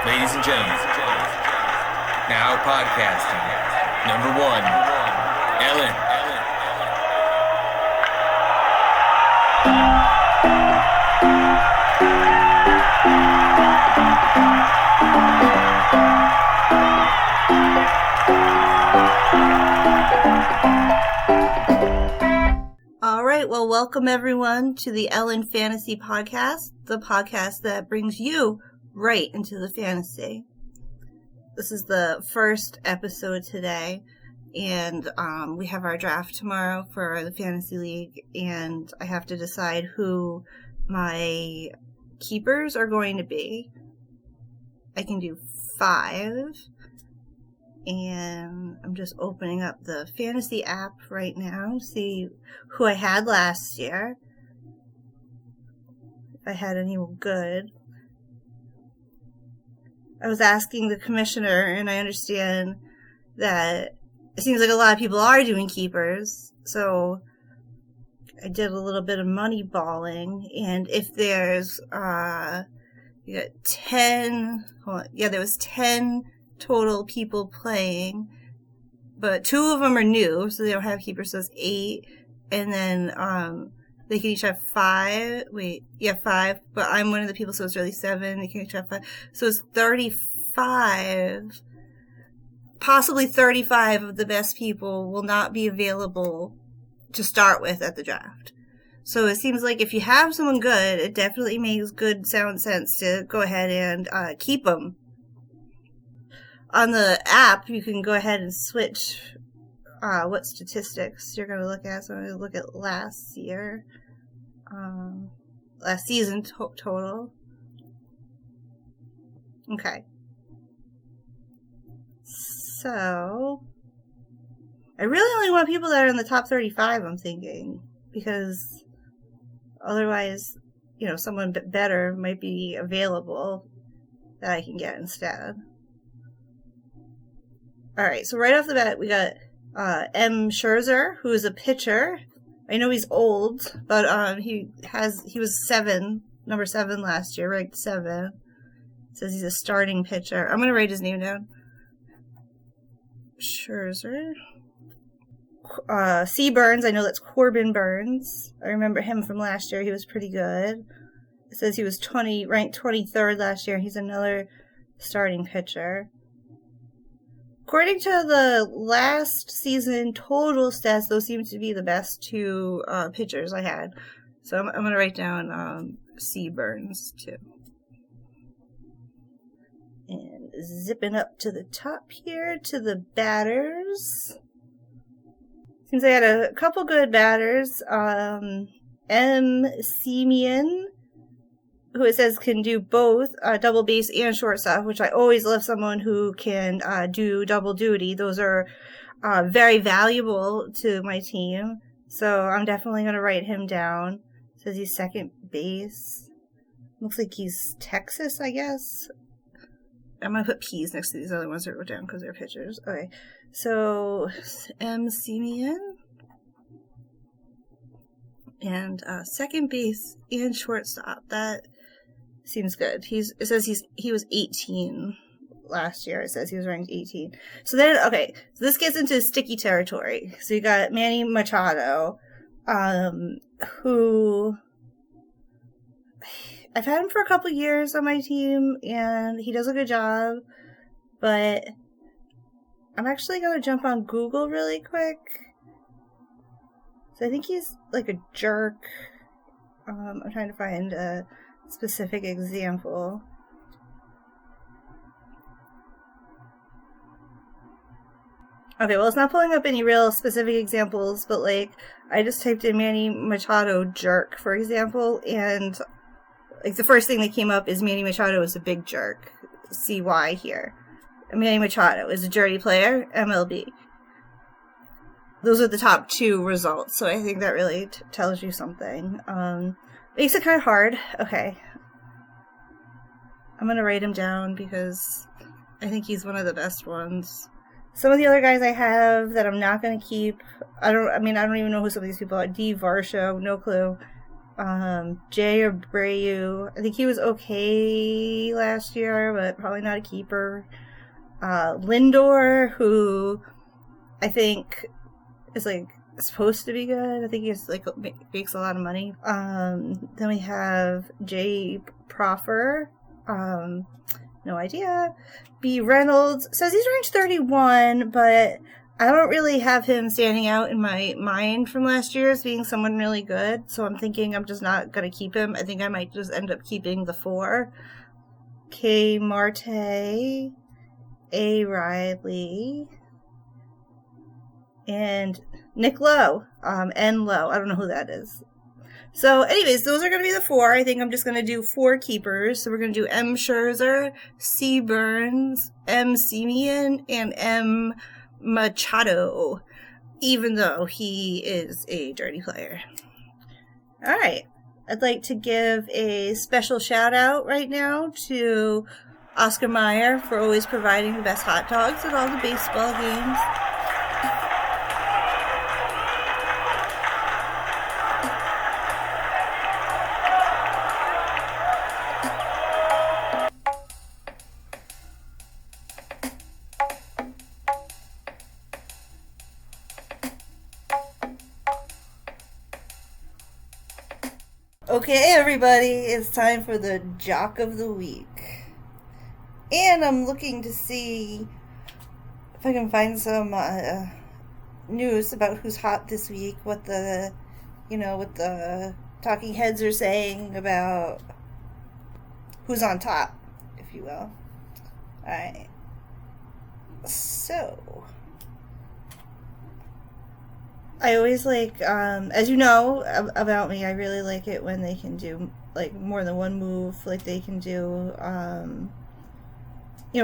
Ladies and gentlemen, now podcasting, number one, Ellen. All right, well, welcome everyone to the Ellen Fantasy Podcast, the podcast that brings you right into the fantasy. This is the first episode today, and we have our draft tomorrow for the Fantasy League, and I have to decide who my keepers are going to be. I can do 5, and I'm just opening up the fantasy app right now, see who I had last year, if I had any good. I was asking the commissioner, and I understand that it seems like a lot of people are doing keepers, so I did a little bit of money balling, and if there's, you got 10, there was 10 total people playing, but 2 of them are new, so they don't have keepers, so it's 8, and then, they can each have 5. 5. But I'm one of the people, so it's really 7. They can each have 5. So it's 35. Possibly 35 of the best people will not be available to start with at the draft. So it seems like if you have someone good, it definitely makes good sound sense to go ahead and keep them. On the app, you can go ahead and switch what statistics you're going to look at. So I'm going to look at last year. Last season total. Okay. So, I really only want people that are in the top 35, I'm thinking. Because otherwise, someone better might be available that I can get instead. Alright, so right off the bat, we got M. Scherzer, who is a pitcher. I know he's old, but he was number 7 last year, ranked 7. It says he's a starting pitcher. I'm going to write his name down. Scherzer. C. Burns, I know that's Corbin Burns. I remember him from last year. He was pretty good. It says he was ranked 23rd last year. He's another starting pitcher. According to the last season total stats, those seem to be the best 2 pitchers I had. So I'm going to write down C. Burns, too. And zipping up to the top here to the batters. Seems I had a couple good batters. M. Simeon, who it says can do both double base and shortstop, which I always love someone who can do double duty. Those are very valuable to my team. So I'm definitely going to write him down. It says he's second base. Looks like he's Texas, I guess. I'm going to put P's next to these other ones that I wrote down because they're pitchers. Okay. So M. Simeon. And second base and shortstop. That seems good. It says he was 18 last year. It says he was ranked 18. So then, okay, so this gets into sticky territory. So you got Manny Machado, who I've had him for a couple years on my team, and he does a good job, but I'm actually going to jump on Google really quick. So I think he's like a jerk. I'm trying to find a specific example. Okay, well, it's not pulling up any real specific examples, but I just typed in Manny Machado jerk, for example, and the first thing that came up is Manny Machado is a big jerk. See why here. Manny Machado is a dirty player, MLB. Those are the top 2 results, so I think that really tells you something. Makes it kind of hard. Okay. I'm going to write him down because I think he's one of the best ones. Some of the other guys I have that I'm not going to keep, I don't even know who some of these people are. D. Varsho, no clue. Jay Abreu, I think he was okay last year, but probably not a keeper. Lindor, who I think is like supposed to be good. I think he's like makes a lot of money. Then we have Jay Proffer. No idea. B. Reynolds says he's ranked 31, but I don't really have him standing out in my mind from last year as being someone really good. So I'm thinking I'm just not going to keep him. I think I might just end up keeping the 4. K. Marte, A. Riley, and Nick Lowe, N. Lowe. I don't know who that is. So anyways, those are going to be the 4. I think I'm just going to do 4 keepers. So we're going to do M. Scherzer, C. Burns, M. Semien, and M. Machado, even though he is a dirty player. All right. I'd like to give a special shout out right now to Oscar Mayer for always providing the best hot dogs at all the baseball games. Okay, everybody, it's time for the Jock of the Week. And I'm looking to see if I can find some news about who's hot this week, what the talking heads are saying about who's on top, if you will. Alright. So, I always like, as you know about me, I really like it when they can do, like, more than one move. Like, they can do, a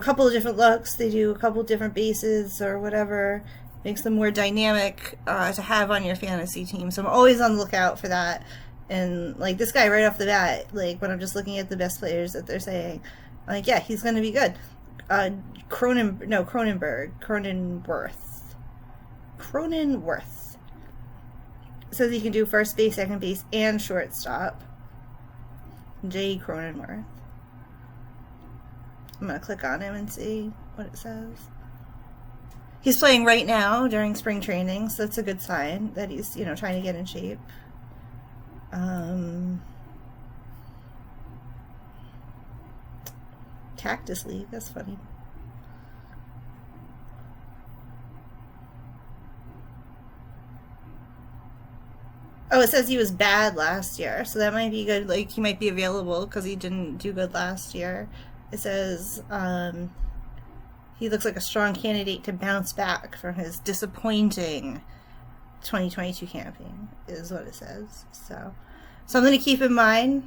couple of different looks. They do a couple of different bases or whatever. Makes them more dynamic to have on your fantasy team. So I'm always on the lookout for that. And, like, this guy right off the bat, like, when I'm just looking at the best players that they're saying, I'm like, yeah, he's going to be good. Cronenworth. Says he can do first base, second base, and shortstop. J. Cronenworth. I'm going to click on him and see what it says. He's playing right now during spring training, so that's a good sign that he's, trying to get in shape. Cactus League, that's funny. Oh, it says he was bad last year, so that might be good. Like, he might be available because he didn't do good last year. It says he looks like a strong candidate to bounce back from his disappointing 2022 campaign, is what it says. So I'm going to keep in mind.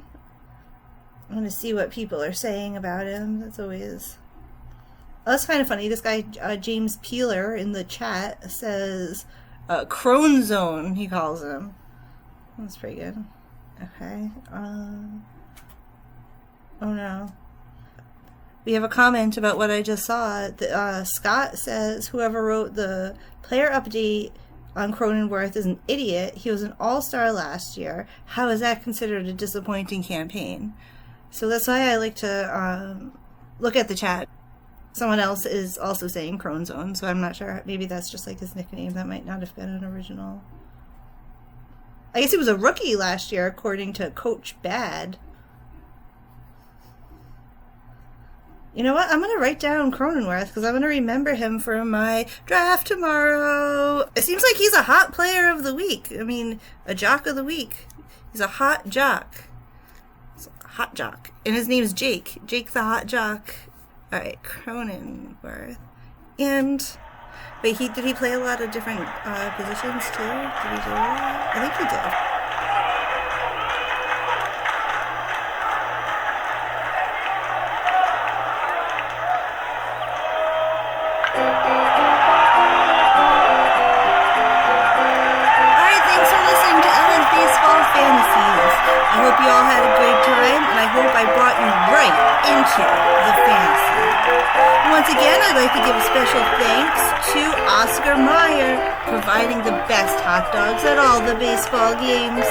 I'm going to see what people are saying about him. That's always... Oh, that's kind of funny. This guy, James Peeler, in the chat says Crone Zone, he calls him. That's pretty good. Okay. Oh no. We have a comment about what I just saw. Scott says whoever wrote the player update on Cronenworth is an idiot. He was an all-star last year. How is that considered a disappointing campaign? So that's why I like to look at the chat. Someone else is also saying Crone Zone, so I'm not sure. Maybe that's just like his nickname. That might not have been an original. I guess he was a rookie last year, according to Coach Bad. You know what? I'm going to write down Cronenworth because I'm going to remember him for my draft tomorrow. It seems like he's a hot player of the week. I mean, a jock of the week. He's a hot jock. It's a hot jock. And his name is Jake. Jake the hot jock. All right, Cronenworth. And... Wait, did he play a lot of different positions too? Did he do that? I think he did. Alright, thanks for listening to Ellen's Baseball Fantasies. I hope you all had a great time, and I hope I brought you right into the fantasy. Once again, I'd like to give a special thanks to Oscar Mayer, providing the best hot dogs at all the baseball games.